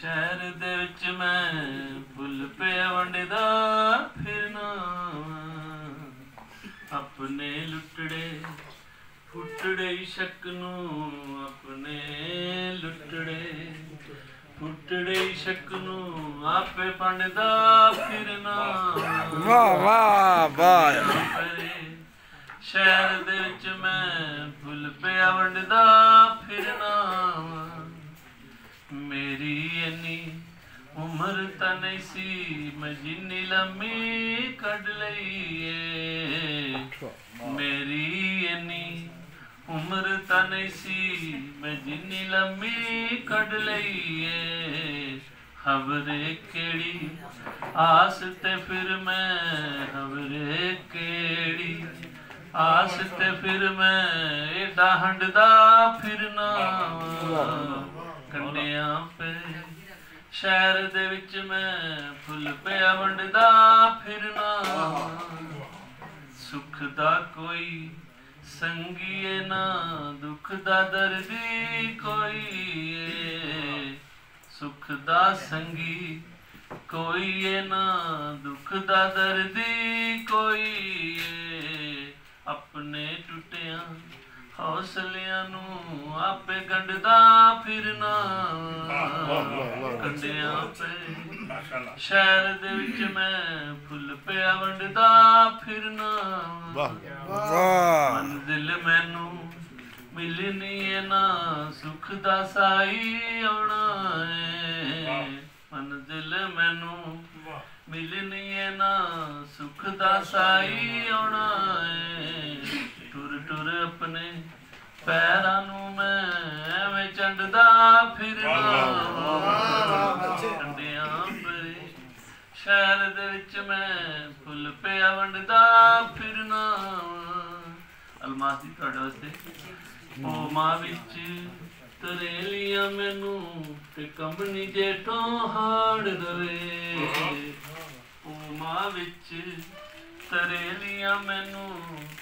शहर दे विच मैं फुल पिया वंडदा फिरना अपने लुटड़े फुटड़े इशक नू अपने लुटड़े फुटड़े इशक नू आपे पंडदा फिरना वाह वाह वाह शहर दे विच मैं फुल पिया वंडदा फिरना मेरी इन्नी उम्र तां नहीं सी मैं जिन्नी लम्मी कढ लई मेरी इन्नी उम्र तां नहीं सी मैं जिन्नी लम्मी कढ लई खबरे केड़ी आस ते फिर मैं खबरे केड़ी आस ते फिर मैं एडा हंडदा फिरना कंडिया पे शहर दे विच मैं फुल पिया वंडदा फिरना सुख दा कोई संगी ना दुख दा दर्दी कोई सुख दा संगी कोई ना दुख दा दर्दी कोई अपने टुटिया हौसलियां नू आपे गंढदा फिरना कंडिया पे शहर दे विच मैं फुल पिया वंडदा फिरना मंजिल मैनू मिलनी है ना सुख दा साई आउणा है मंजिल मैनू मिलनी है ना सुख दा साई आउणा है टुर टुर अपने पैरां नू मैं एवें चंडदा फिरना कंडियां परे शहर दे विच मैं फुल पिया वंडदा फिरना अलमास जी तुहाडे वास्ते ओमा विच तरेलियां मैनू ते कंबनी जेठों हाड़ दवे ओमा विच तरेलियां मैनू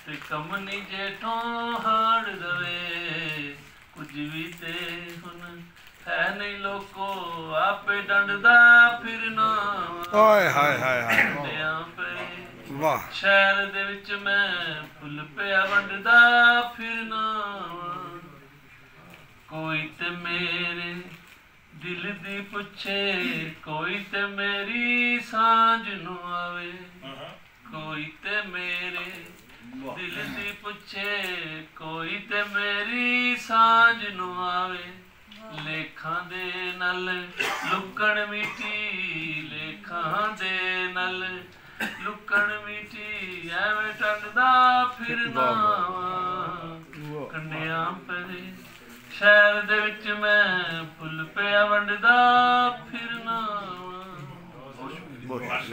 ते कमनी जेठों हाड़ दवे कुछ भी ते हुन है नहीं लोको आपे डंडदा फिरना ओए हाय हाय हाय वाह शहर दे विच मैं फुल पिया वंडदा फिरना कोई ते मेरे दिल दी पुछे कोई ते मेरी सांझ नू आवे कोई ते मेरे दिल दी पुछे कोई ते मेरी सांझ नू आवे लेखां दे नल लुकण मीठी लेखां दे नल लुकण मीठी एवें टंडदा फिरना कंडियां परे शहर दे विच मैं